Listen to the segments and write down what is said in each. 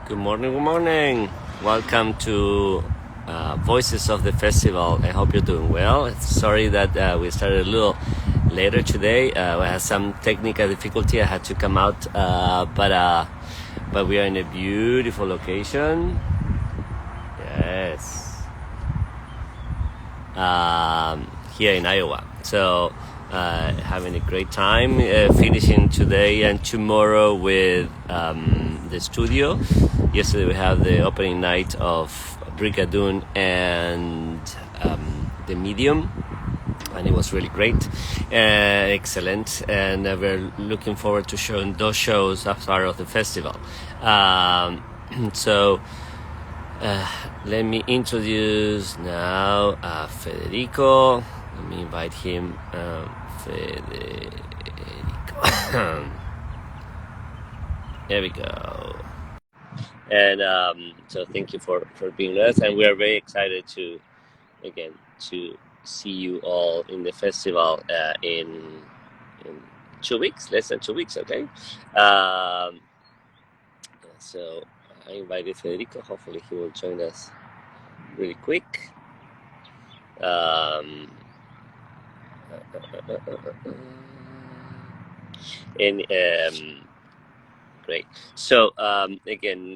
Good morning, good morning. Welcome to Voices of the Festival. I hope you're doing well. Sorry that we started a little later today. We had some technical difficulty. I had to come out, but we are in a beautiful location. Yes, here in Iowa. So having a great time, finishing today and tomorrow with the studio. Yesterday we had the opening night of Brigadoon and the Medium, and it was really great, excellent, and we're looking forward to showing those shows as part of the festival. So let me introduce now Federico. Let me invite him. Federico. There we go. And so thank you for being with us, and we are very excited to see you all in the festival in 2 weeks, less than 2 weeks, okay? So I invited Federico. Hopefully he will join us really quick. Great. So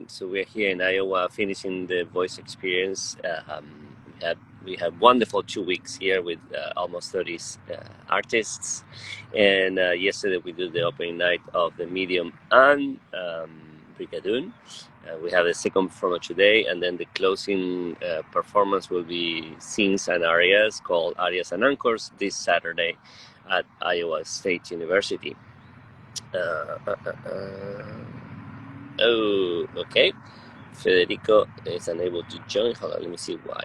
so we're here in Iowa, finishing the voice experience. We had wonderful 2 weeks here with almost 30 artists, and yesterday we did the opening night of the Medium and Brigadoon. We have the second performance today, and then the closing performance will be Scenes and Arias, called Arias and Anchors, this Saturday at Iowa State University. Oh, okay. Federico is unable to join. Hold on, let me see why.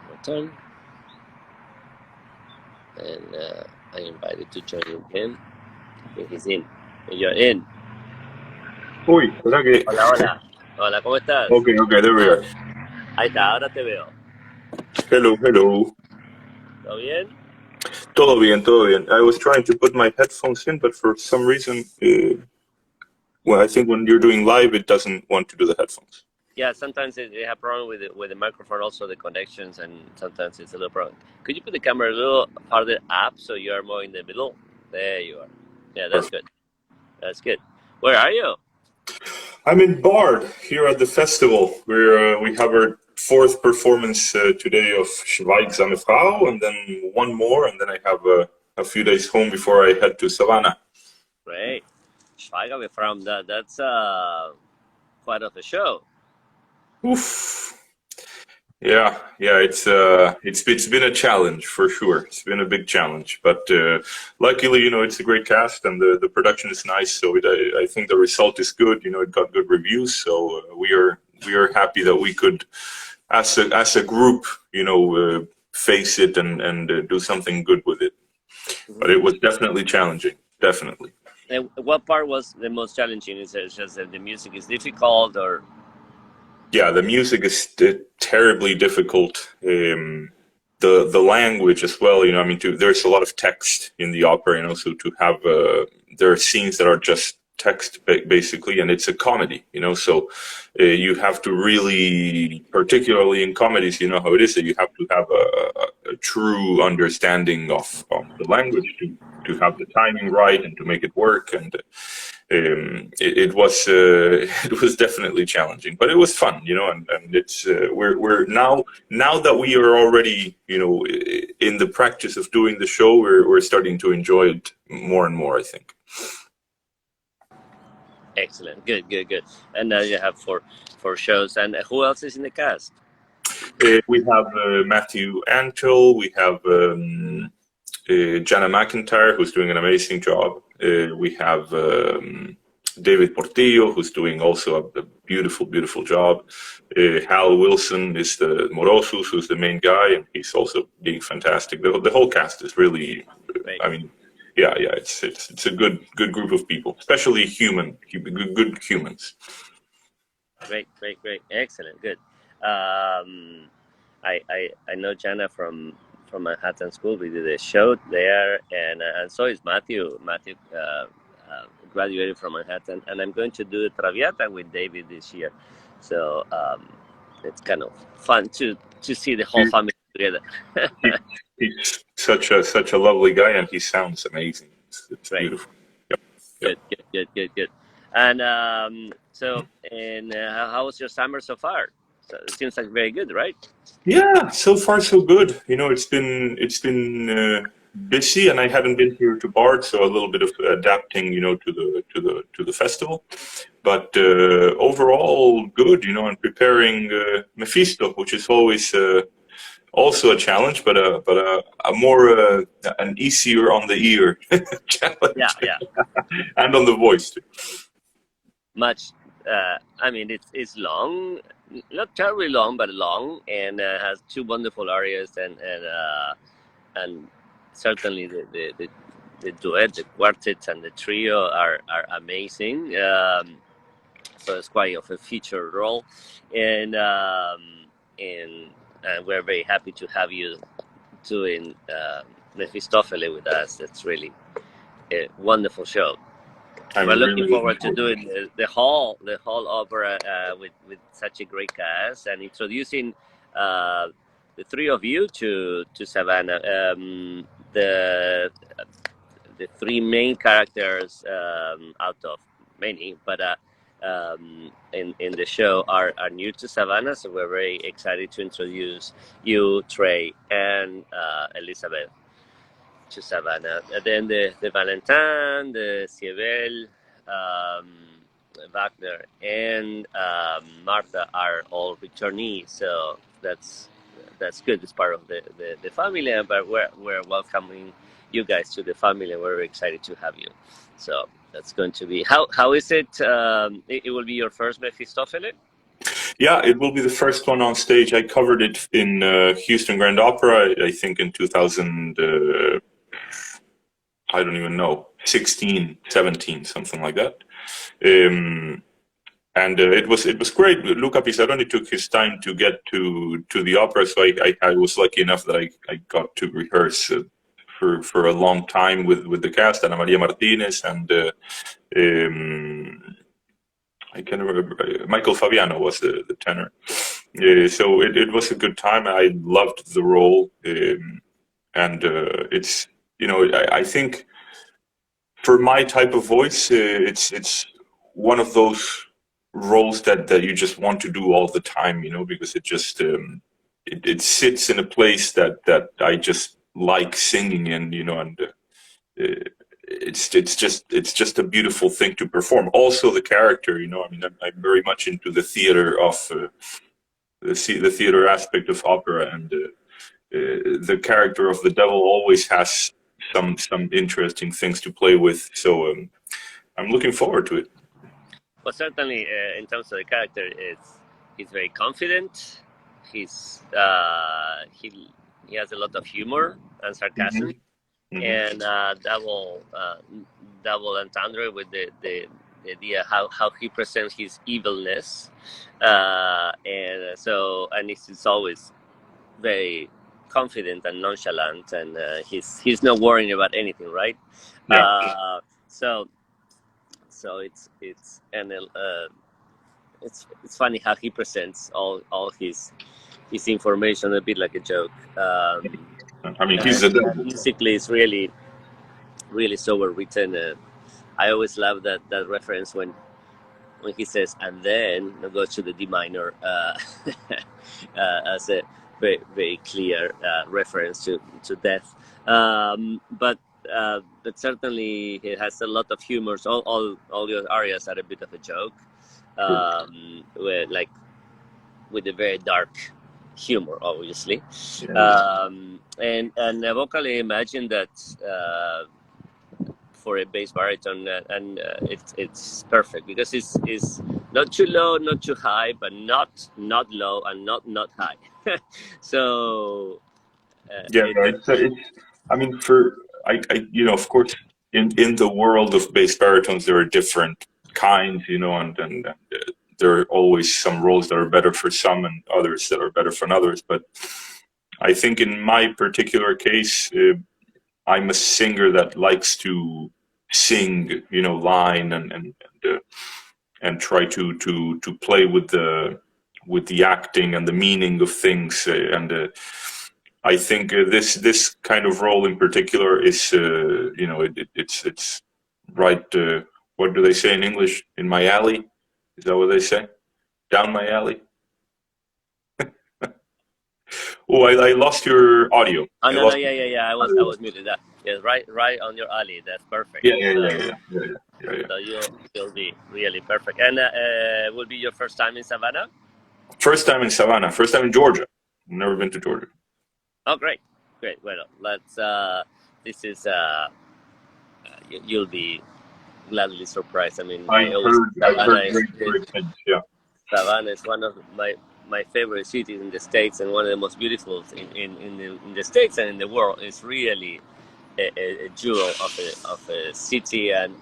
More time. And I invited to join again. Okay, he's in. You're in. Uy, o sea que. Hola, hola. Hola, ¿cómo estás? Okay, there we are. Ahí está, ahora te veo. Hello. ¿Todo bien? Todo bien, todo bien. I was trying to put my headphones in, but for some reason, I think when you're doing live, it doesn't want to do the headphones. Yeah, sometimes they have problem with the microphone, also the connections, and sometimes it's a little problem. Could you put the camera a little farther up so you are more in the middle? There you are. Yeah, that's good. That's good. Where are you? I'm in Bard here at the festival. We have our fourth performance today of Schweigsame Frau, and then one more, and then I have a few days home before I head to Savannah. Great. Schweigame from that's quite of a show. Oof. Yeah, it's been a challenge for sure. It's been a big challenge, but luckily, it's a great cast and the production is nice. So I think the result is good. It got good reviews. So we are happy that we could, as a group, face it and do something good with it. But it was definitely challenging, definitely. And what part was the most challenging? Is it just that the music is difficult, or? Yeah, the music is terribly difficult. The language as well. There's a lot of text in the opera. So to have there are scenes that are just text basically, and it's a comedy. So you have to really, particularly in comedies, you know how it is, that you have to have a true understanding of the language to have the timing right and to make it work. And it was definitely challenging, but it was fun, and it's we're now that we are already, in the practice of doing the show, we're starting to enjoy it more and more, I think. Excellent, good. And now you have four shows, and who else is in the cast? We have Matthew Antle, we have Jana McIntyre, who's doing an amazing job. We have David Portillo, who's doing also a beautiful job. Hal Wilson is the Morosus, who's the main guy, and he's also being fantastic. The whole cast is really, Great. It's a good group of people, especially good humans. Great, excellent, good. I know Jana from from Manhattan School. We did a show there, and so is Matthew. Matthew graduated from Manhattan, and I'm going to do the Traviata with David this year. So it's kind of fun to see the whole family together. He, he's such a lovely guy, and he sounds amazing. It's Right. beautiful. Yep. Good. And and how was your summer so far? So it seems like very good, right? Yeah, so far so good. It's been busy, and I hadn't been here to Bard, so a little bit of adapting, to the festival. But overall, good. And preparing Mephisto, which is always also a challenge, but a more an easier on the ear challenge. Yeah. And on the voice too. Much. I mean, it's long, not terribly long, but long, and has two wonderful arias, and certainly the duet, the quartet, and the trio are amazing. So it's quite of a featured role, and we're very happy to have you doing Mephistopheles with us. That's really a wonderful show. We're looking forward to doing the whole opera with such a great cast, and introducing the three of you to Savannah. The three main characters out of many, but in the show are new to Savannah, so we're very excited to introduce you, Trey, and Elizabeth to Savannah. And then the Valentin, the Sievel, Wagner, and Martha are all returnees. So that's good. It's part of the family, but we're welcoming you guys to the family. We're very excited to have you. So that's going to be how is it? It will be your first Mephistopheles? Yeah, it will be the first one on stage. I covered it in Houston Grand Opera, I think in 2000. I don't even know, 16, 17, something like that. And it was great. Luca Pisaroni took his time to get to the opera, so I was lucky enough that I got to rehearse for a long time with the cast, Ana Maria Martinez and I can't remember. Michael Fabiano was the tenor. So it was a good time. I loved the role, and it's I think for my type of voice, it's one of those roles that you just want to do all the time, because it just it sits in a place that I just like singing in, and it's just a beautiful thing to perform. Also, the character, I'm very much into the theater of the theater aspect of opera, and the character of the devil always has some interesting things to play with. So I'm looking forward to it. Well, certainly, in terms of the character, he's very confident. He has a lot of humor and sarcasm, and double entendre with the idea how he presents his evilness, and it's always very confident and nonchalant, and he's not worrying about anything, right? Yeah. So it's funny how he presents all his information a bit like a joke. He's the devil. Musically, it's really so well written. I always love that reference when he says, and then go to the D minor as a very, very clear reference to death. But certainly it has a lot of humor. So all your arias are a bit of a joke, with a very dark humor, obviously. Yeah. And vocally, imagine that for a bass baritone, and it's perfect because it's not too low, not too high, but not low and not high. So of course, in the world of bass baritones, there are different kinds, and there are always some roles that are better for some and others that are better for others. But I think in my particular case, I'm a singer that likes to sing, line and try to play with the acting and the meaning of things. And I think this kind of role in particular is, it's right. What do they say in English? In my alley? Is that what they say? Down my alley? Oh, I lost your audio. Oh I no, no, lost. yeah. I was muted. That yeah, right on your alley. That's perfect. Yeah. So you'll be really perfect. And will be your first time in Savannah? First time in Savannah. First time in Georgia. Never been to Georgia. Oh, great. Well, let's. This is. You'll be gladly surprised. I mean, I always I've heard great things. Yeah. Savannah is one of my favorite cities in the States and one of the most beautiful in the States and in the world. It's really a jewel of a city, and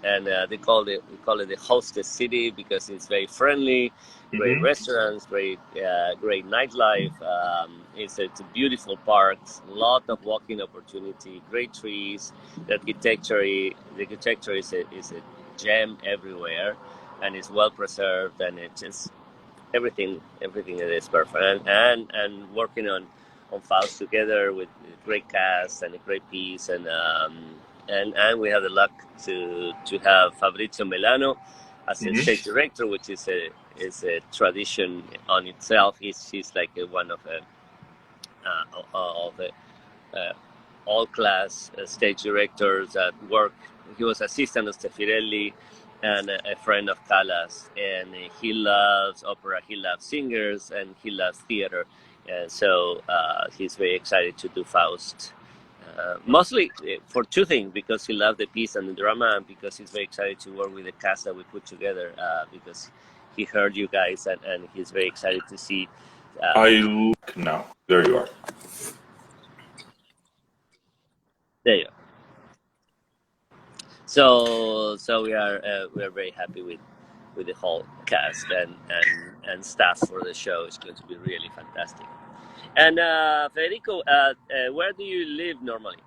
we call it the hostess city because it's very friendly, great restaurants, great nightlife. It's a beautiful park, a lot of walking opportunity, great trees. The architecture is a gem everywhere, and it's well preserved, and it's just everything it is perfect, and working on files together with a great cast and a great piece, and we have the luck to have Fabrizio Melano as a stage director, which is a tradition on itself. He's like one of the all class stage directors that work. He was assistant of Stefirelli and a friend of Callas, and he loves opera, he loves singers, and he loves theater, and so he's very excited to do Faust. Mostly for two things, because he loved the piece and the drama, and because he's very excited to work with the cast that we put together, because he heard you guys, and he's very excited to see. Now. There you are. There you go. So we are very happy with the whole cast and staff for the show. It's going to be really fantastic. And Federico, where do you live normally?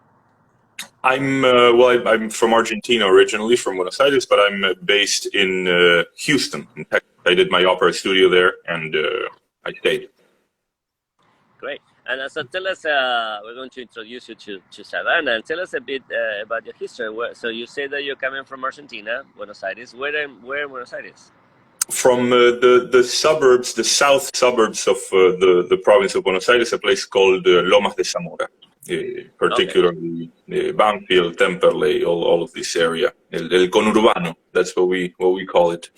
I'm from Argentina originally, from Buenos Aires, but I'm based in Houston, in Texas. I did my opera studio there, and I stayed. Great. And so tell us, we're going to introduce you to Savannah, and tell us a bit about your history. So you say that you're coming from Argentina, Buenos Aires. Where in Buenos Aires? From the suburbs, the south suburbs of the province of Buenos Aires, a place called Lomas de Zamora, particularly Banfield, Temperley, all of this area. El conurbano, that's what we call it.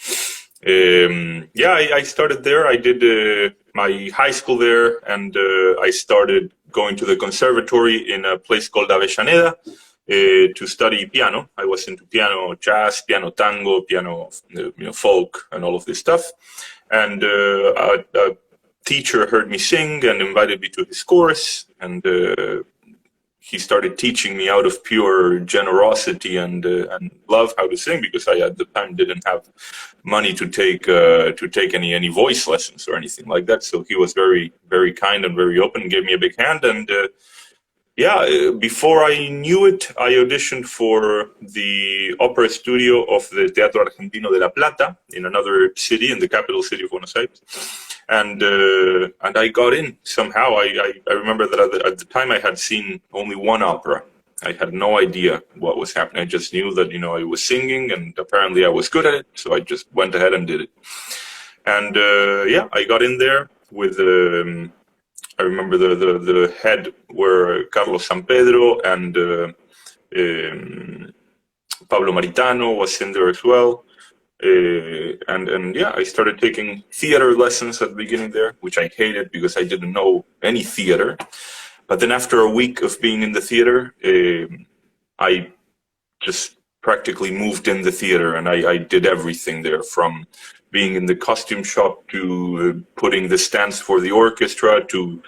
I started there. I did my high school there, and I started going to the conservatory in a place called Avellaneda to study piano. I was into piano jazz, piano tango, piano folk, and all of this stuff. And a teacher heard me sing and invited me to his course, and he started teaching me out of pure generosity and love how to sing, because I at the time didn't have money to take any voice lessons or anything like that. So he was very, very kind and very open, gave me a big hand, and before I knew it, I auditioned for the opera studio of the Teatro Argentino de La Plata in another city, in the capital city of Buenos Aires. And I got in somehow. I remember that at the time I had seen only one opera. I had no idea what was happening. I just knew that, I was singing, and apparently I was good at it. So I just went ahead and did it. And I got in there with... I remember the head were Carlos San Pedro, and Pablo Maritano was in there as well. I started taking theater lessons at the beginning there, which I hated because I didn't know any theater. But then after a week of being in the theater, I just practically moved in the theater, and I did everything there, from being in the costume shop to putting the stands for the orchestra to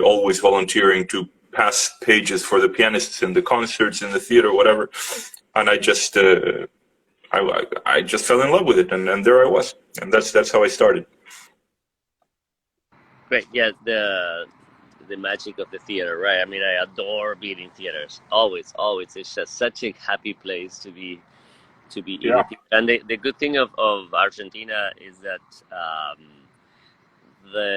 always volunteering to pass pages for the pianists in the concerts in the theater, whatever. And I just I just fell in love with it, and there I was, and that's how I started. Great. Yeah, the the magic of the theater, right? I mean, I adore being in theaters. Always, always. It's just such a happy place to be in Yeah. it. And the good thing of Argentina is that the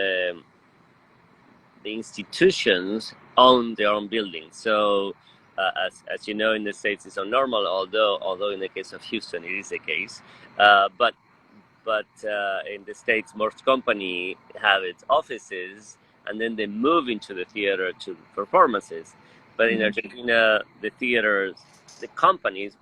the institutions own their own buildings. So, as you know, in the States, it's normal. Although in the case of Houston, it is the case. But in the States, most company have its offices, and then they move into the theater to performances. But in Argentina, the theaters, the companies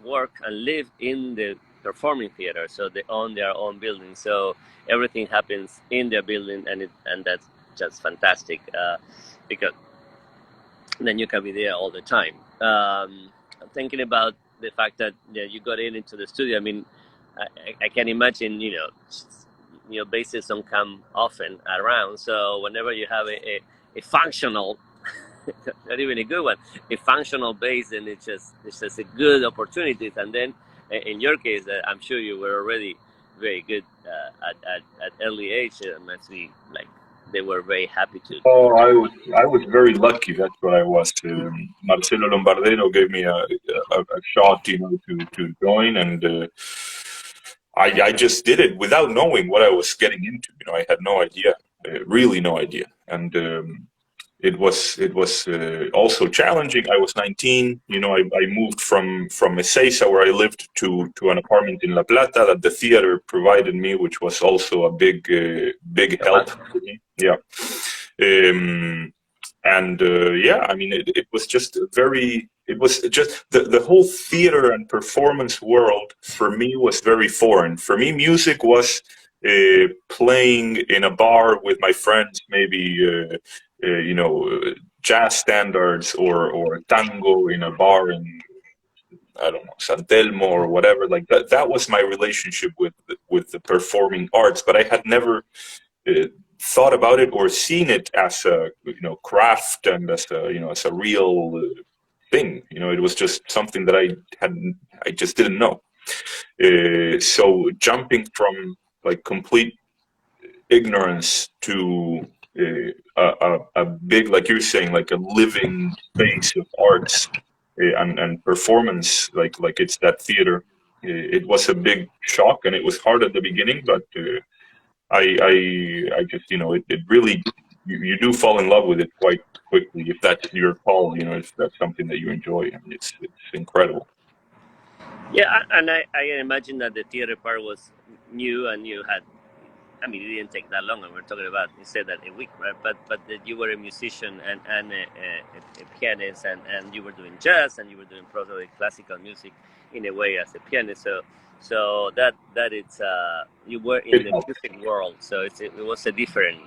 work and live in the performing theater, so they own their own building. So everything happens in their building, and that's just fantastic because then you can be there all the time. Thinking about the fact that you got into the studio, I mean, I can imagine, bases don't come often around. So whenever you have a functional, not even a good one, a functional base, then it's just a good opportunity. And then in your case, I'm sure you were already very good at early age. Must be like they were very happy to. Oh, I was very lucky. That's what I was. Marcelo Lombardero gave me a shot, to join, and I just did it without knowing what I was getting into. I had no idea, really no idea, and it was also challenging. I was 19. I moved from Ezeiza, where I lived, to an apartment in La Plata that the theater provided me, which was also a big help for me. Yeah. And yeah, I mean, it was just the whole theater and performance world for me was very foreign. For me, music was playing in a bar with my friends, maybe jazz standards or tango in a bar in, I don't know, San Telmo or whatever, like that. That was my relationship with the performing arts, but I had never thought about it or seen it as a craft and as a real thing. It was just something that I just didn't know. So jumping from like complete ignorance to a big, like you're saying, like a living space of arts and performance, like it's that theater. It was a big shock, and it was hard at the beginning, but I just it really, you do fall in love with it quite quickly if that's your call. If that's something that you enjoy. I mean, it's incredible. Yeah, and I can imagine that the theater part was new, and you had. I mean, it didn't take that long, and we're talking about, you said that a week, right? But that you were a musician and a pianist, and you were doing jazz, and you were doing probably classical music in a way as a pianist. So that it's you were in It the helps. music world, so it was a different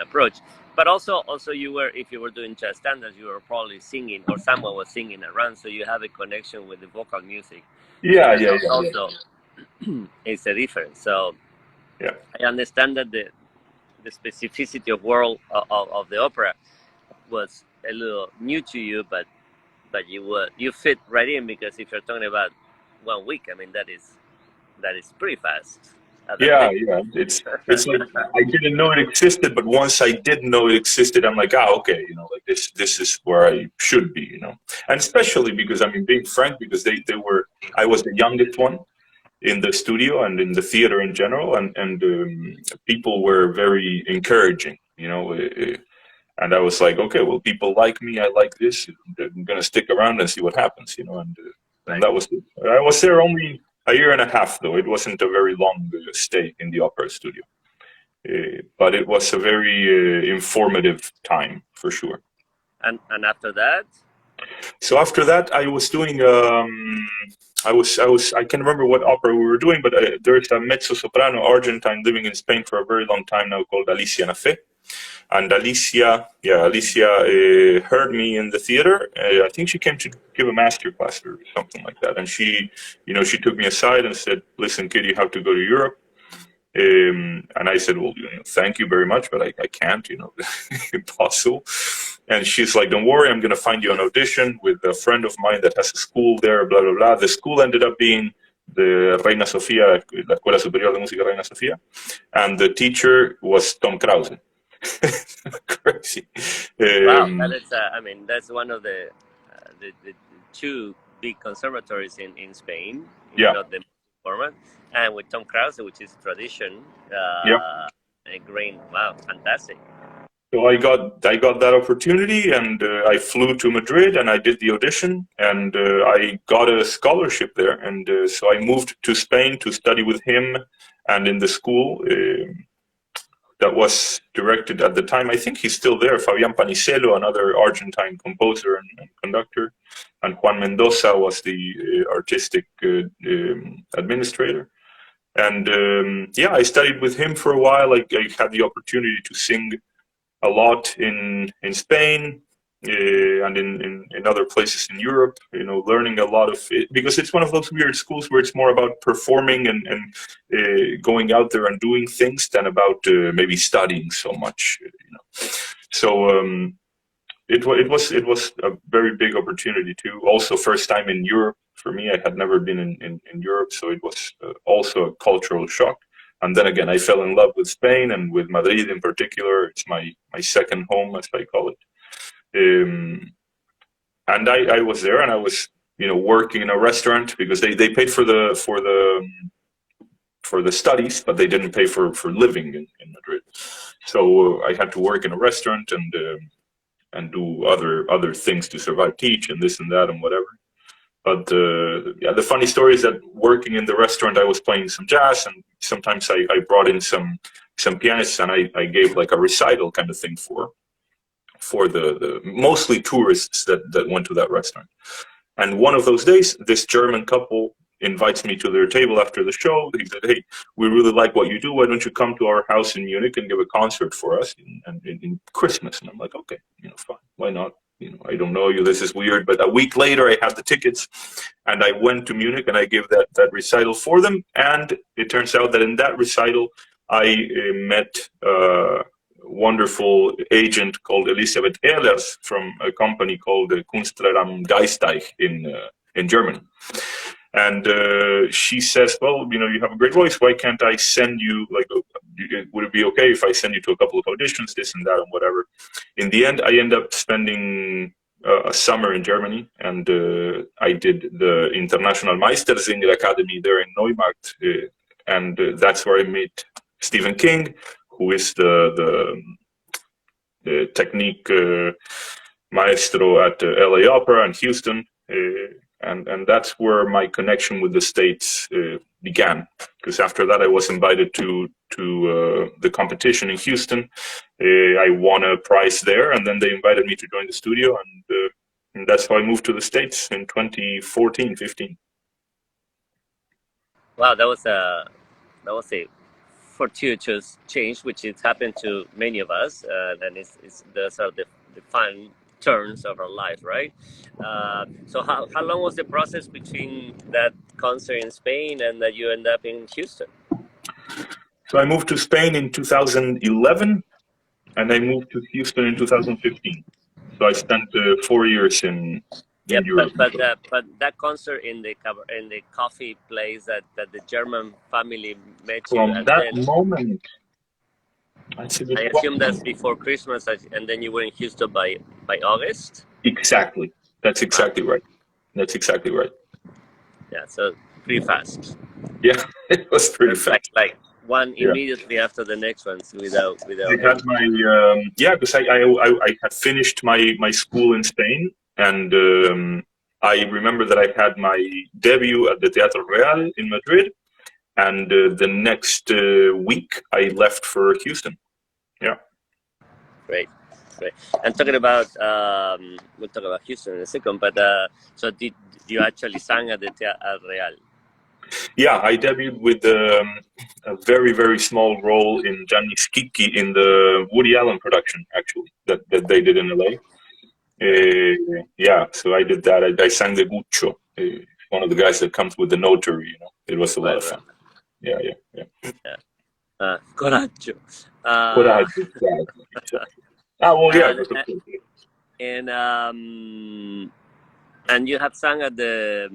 approach. But also you were, if you were doing jazz standards, you were probably singing, or someone was singing around, so you have a connection with the vocal music. So Yeah, that yeah, yeah, also is a difference. So yeah. I understand that the specificity of world of the opera was a little new to you, but you fit right in, because if you're talking about 1 week, I mean, that is pretty fast Yeah, adaptation. yeah. It's like I didn't know it existed, but once I did know it existed, I'm like, okay, like this is where I should be. And especially because, I mean, being frank, because I was the youngest one in the studio and in the theater in general, and people were very encouraging. And I was like, okay, well, people like me, I like this. I'm gonna stick around and see what happens. And Right. that was it. I was there only a year and a half, though. It wasn't a very long stay in the opera studio, but it was a very informative time for sure. And after that, So after that, I was doing. I can't remember what opera we were doing, but there's a mezzo soprano Argentine living in Spain for a very long time now called Alicia Nafe. And Alicia heard me in the theater. I think she came to give a master class or something like that. And she took me aside and said, "Listen, kid, you have to go to Europe." And I said, "Well, thank you very much, but I can't, impossible." And she's like, "Don't worry, I'm going to find you an audition with a friend of mine that has a school there, blah, blah, blah." The school ended up being the Reina Sofía, La Escuela Superior de Música Reina Sofía. And the teacher was Tom Krause. Crazy. Wow, that is, I mean, that's one of the two big conservatories in Spain, if Yeah, not the most important. And with Tom Krause, which is tradition, yeah. a grain. Wow, fantastic. So I got that opportunity, and I flew to Madrid, and I did the audition, and I got a scholarship there, and so I moved to Spain to study with him, and in the school that was directed at the time. I think he's still there. Fabián Panicelo, another Argentine composer and conductor, and Juan Mendoza was the artistic administrator. And yeah, I studied with him for a while. I had the opportunity to sing a lot in Spain and in other places in Europe. You know, learning a lot of it because it's one of those weird schools where it's more about performing and going out there and doing things than about maybe studying so much. You know, so. It was a very big opportunity too. Also, first time in Europe for me. I had never been in Europe, so it was also a cultural shock. And then again, I fell in love with Spain and with Madrid in particular. It's my second home, as I call it. And I was there, and I was working in a restaurant because they paid for the studies, but they didn't pay for living in Madrid. So I had to work in a restaurant and do other things to survive, teach and this and that and whatever. But yeah, the funny story is that working in the restaurant, I was playing some jazz, and sometimes I brought in some pianists, and I gave like a recital kind of thing for the mostly tourists that went to that restaurant. And one of those days, this German couple invites me to their table after the show. He said, "Hey, we really like what you do. Why don't you come to our house in Munich and give a concert for us in Christmas?" And I'm like, "Okay, fine. Why not? I don't know you. This is weird." But a week later, I had the tickets, and I went to Munich and I gave that recital for them. And it turns out that in that recital, I met a wonderful agent called Elisabeth Ehlers from a company called Künstler am Geistreich in Germany. And she says, "Well, you have a great voice. Why can't I send you, would it be okay if I send you to a couple of auditions, this and that and whatever?" In the end, I end up spending a summer in Germany, and I did the International Meistersinger Academy there in Neumarkt, and that's where I met Stephen King, who is the technique maestro at LA Opera and Houston. And that's where my connection with the States began. Because after that, I was invited to the competition in Houston. I won a prize there, and then they invited me to join the studio, and that's how I moved to the States in 2014, 15. Wow, that was a fortuitous change, which it happened to many of us, and those are the fun turns of our life, right? So how long was the process between that concert in Spain and that you end up in Houston? So I moved to Spain in 2011, and I moved to Houston in 2015. So I spent 4 years in Yeah, Europe. but that concert in the coffee place that the German family met you, From and that then moment, that's a I good assume question. that's before Christmas, and then you were in Houston by August. Exactly. That's Wow. exactly right. That's exactly right. Yeah, so pretty fast. Yeah, it was pretty fast. Like one Yeah. immediately after the next ones I without had any. my yeah, because I had finished my school in Spain, and I remember that I had my debut at the Teatro Real in Madrid, and the next week I left for Houston. Yeah. Great, great. And talking about we'll talk about Houston in a second, but so did you actually sang at the Teatro Real? Yeah, I debuted with a very, very small role in Gianni Schicchi in the Woody Allen production, actually, that they did in LA. Yeah, so I did that. I sang the Guccio, one of the guys that comes with the notary. It was a lot of Right, fun. right. Yeah, yeah, yeah. Yeah. Coraggio. What I did, exactly. Ah, well, yeah, And because of course. and and you have sung at the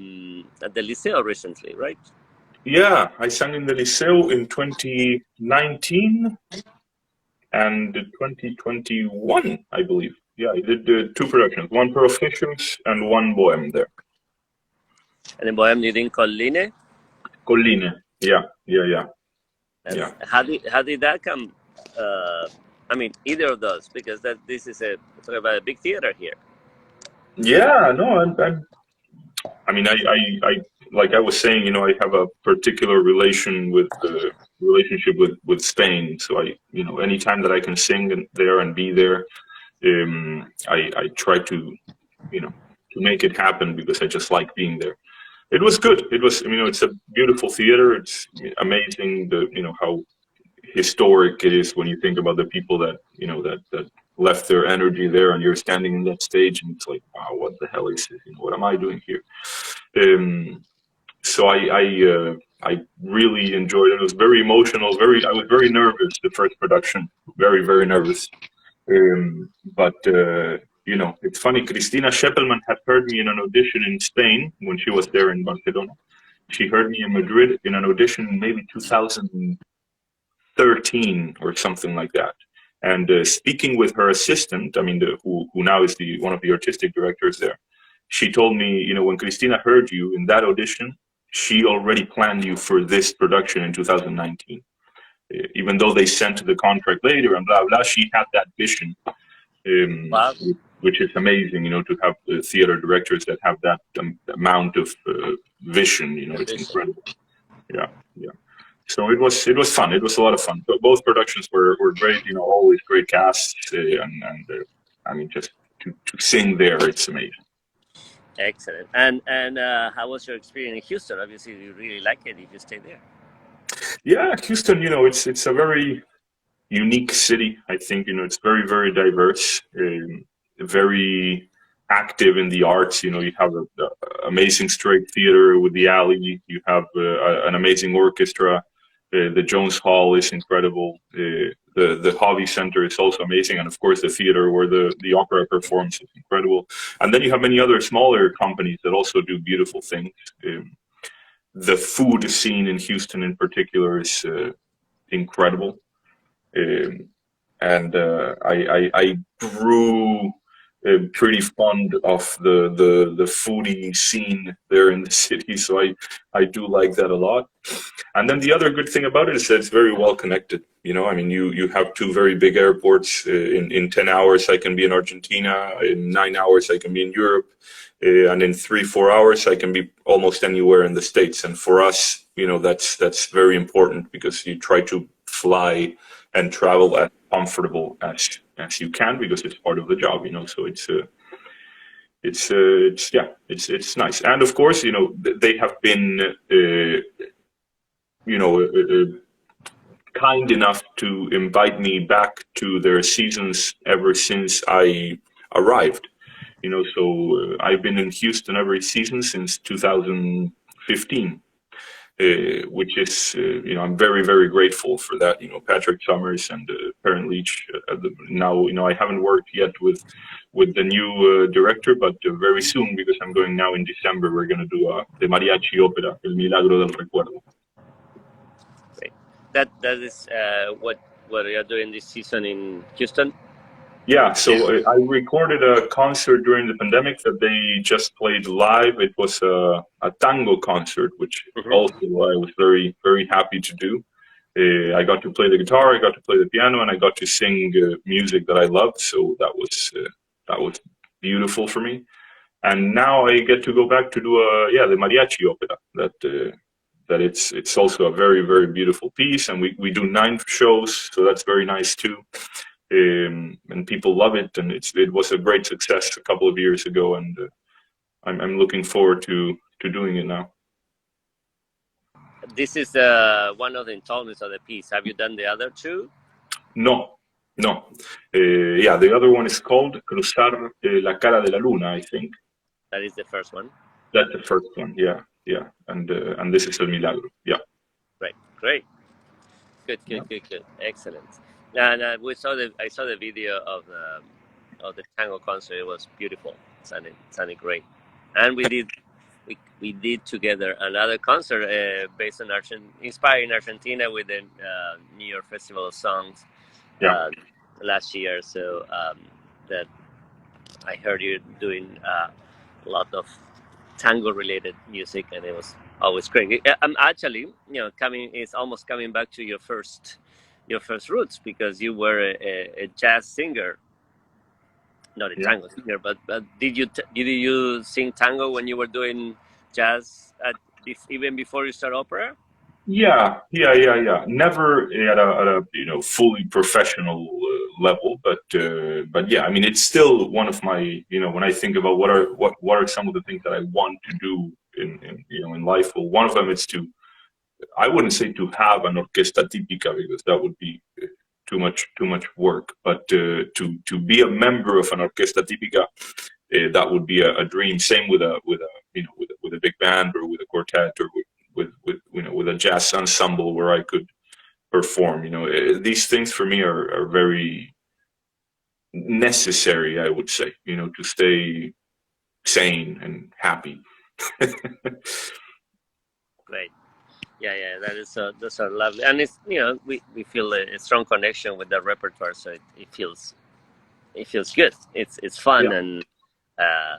Liceo recently, right? Yeah, I sang in the Liceo in 2019, and 2021, I believe. Yeah, I did two productions, one for officials and one bohem there. And in Bohem, you did Colline. Colline. Yeah. How did that come? I mean, either of those, because this is a sort of a big theater here. Yeah, no, I mean, I like I was saying, I have a particular relationship with Spain. So anytime that I can sing there and be there, I try to, to make it happen because I just like being there. It was good. It was, it's a beautiful theater. It's amazing how historic it is when you think about the people that that left their energy there, and you're standing in that stage, and it's like, wow, what the hell is this? What am I doing here? So I really enjoyed it. It was very emotional. I was very nervous the first production. Very nervous. But it's funny. Cristina Scheppelman had heard me in an audition in Spain when she was there in Barcelona. She heard me in Madrid in an audition, maybe 2013 or something like that. And speaking with her assistant, I mean, who now is one of the artistic directors there, she told me, when Cristina heard you in that audition, she already planned you for this production in 2019. Even though they sent the contract later and blah blah, she had that vision. Wow. Which is amazing, to have theater directors that have that amount of vision. It's incredible. Yeah. So it was fun. It was a lot of fun. But both productions were great. Always great casts, and I mean, just to sing there, it's amazing. Excellent. And how was your experience in Houston? Obviously, you really like it if you stay there. Yeah, Houston. It's a very unique city. I think it's very diverse, very active in the arts. You have an amazing straight theater with the Alley. You have an amazing orchestra. The Jones Hall is incredible. The Hobby Center is also amazing, and of course the theater where the opera performs is incredible. And then you have many other smaller companies that also do beautiful things. The food scene in Houston, in particular, is incredible. And I grew pretty fond of the foodie scene there in the city, so I do like that a lot. And then the other good thing about it is that it's very well connected. I mean, you have two very big airports. In 10 hours I can be in Argentina. In 9 hours I can be in Europe, and in 3-4 hours I can be almost anywhere in the States. And for us, that's very important, because you try to fly and travel as comfortable as you can, because it's part of the job. So it's nice. And of course, they have been kind enough to invite me back to their seasons ever since I arrived. So I've been in Houston every season since 2015. Which is, I'm very grateful for that. Patrick Summers and Perrin Leach. Now, I haven't worked yet with the new director, but very soon, because I'm going now in December, we're going to do the mariachi opera, El Milagro del Recuerdo. Great. That is what you're doing this season in Houston? Yeah, so I recorded a concert during the pandemic that they just played live. It was a tango concert, which also I was very happy to do. I got to play the guitar, I got to play the piano, and I got to sing music that I loved. So that was beautiful for me. And now I get to go back to do the mariachi opera. That it's also a very beautiful piece, and we do 9 shows, so that's very nice too. And people love it, and it was a great success a couple of years ago, and I'm looking forward to doing it now. This is one of the installments of the piece. Have you done the other 2? No. The other one is called Cruzar la cara de la luna, I think. That is the first one. That's the first one, yeah. And this is El Milagro, yeah. Great. Good. Excellent. And I saw the video of the tango concert. It was beautiful. It sounded great. And we did together another concert based on inspired in Argentina with the New York Festival of Songs. Yeah. last year. So that I heard you doing a lot of tango related music, and it was always great. I'm actually, coming it's almost coming back to your first roots, because you were a jazz singer, not a Yeah. tango singer. But did you sing tango when you were doing jazz even before you start opera? Yeah. Never at a fully professional level, but yeah, I mean, it's still one of my, when I think about what are some of the things that I want to do in life. Well, one of them is to, I wouldn't say to have an orquesta típica, because that would be too much work, but to be a member of an orquesta típica, that would be a dream. Same with a with a big band, or with a quartet, or with a jazz ensemble where I could perform. These things for me are very necessary, I would say, to stay sane and happy. Great. Yeah, that is those are lovely, and it's, we feel a strong connection with the repertoire, so it feels good. It's fun, Yeah, and uh,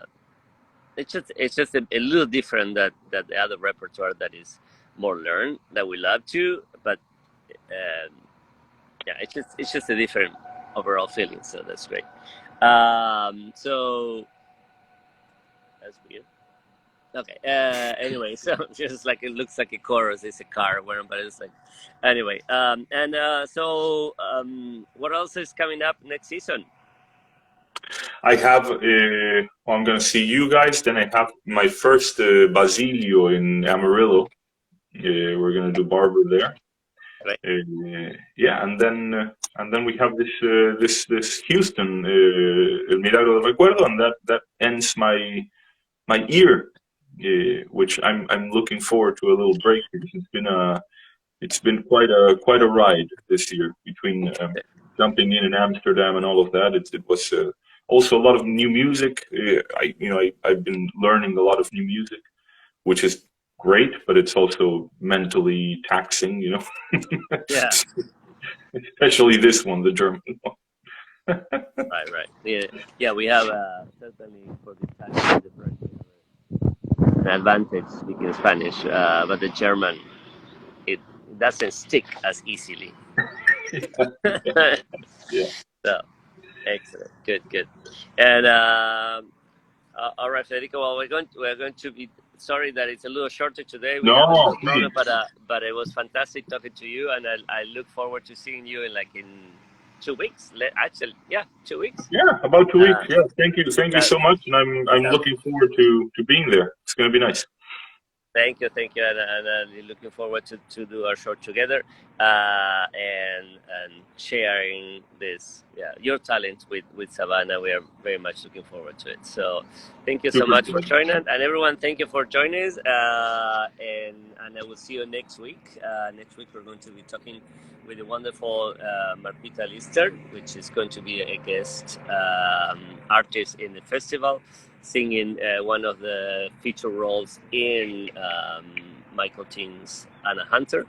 it's just a little different that the other repertoire that is more learned, that we love to, but um, yeah, it's just a different overall feeling. So that's great. So that's weird. Okay. Anyway, so just like it looks like a chorus, it's a car, but it's like, anyway. And so what else is coming up next season? I have. Well, I'm gonna see you guys. Then I have my first Basilio in Amarillo. We're gonna do Barber there. Right. Yeah, and then we have this Houston El Milagro del Recuerdo, and that ends my year, which I'm looking forward to a little break, because it's been quite a ride this year, between jumping in Amsterdam and all of that. It was also a lot of new music. I've been learning a lot of new music, which is great, but it's also mentally taxing, Yeah. especially this one, the German one. Right. Yeah. We have certainly for the Italian an advantage speaking Spanish, but the German, it doesn't stick as easily. Yeah. So excellent, good. And all right, Federico. Well, we're going to be sorry that it's a little shorter today. We have a No, little problem, please. but it was fantastic talking to you, and I look forward to seeing you in 2 weeks. Actually, yeah, 2 weeks. Yeah, about 2 weeks. Uh, Yeah, thank you that, so much, and I'm that looking forward to being there. It's gonna be nice. Thank you, and looking forward to do our show together, and sharing this, your talent with Savannah. We are very much looking forward to it. So, thank you so Super much for excited. joining, and everyone, thank you for joining us. And I will see you next week. Next week we're going to be talking with the wonderful Marpita Lister, which is going to be a guest artist in the festival, singing one of the feature roles in Michael Ting's Anna Hunter.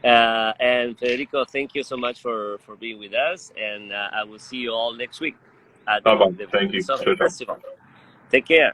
And Federico, thank you so much for being with us, and I will see you all next week at Bye bye. the Thank you. Soft Ciao, ciao. Festival. Take care.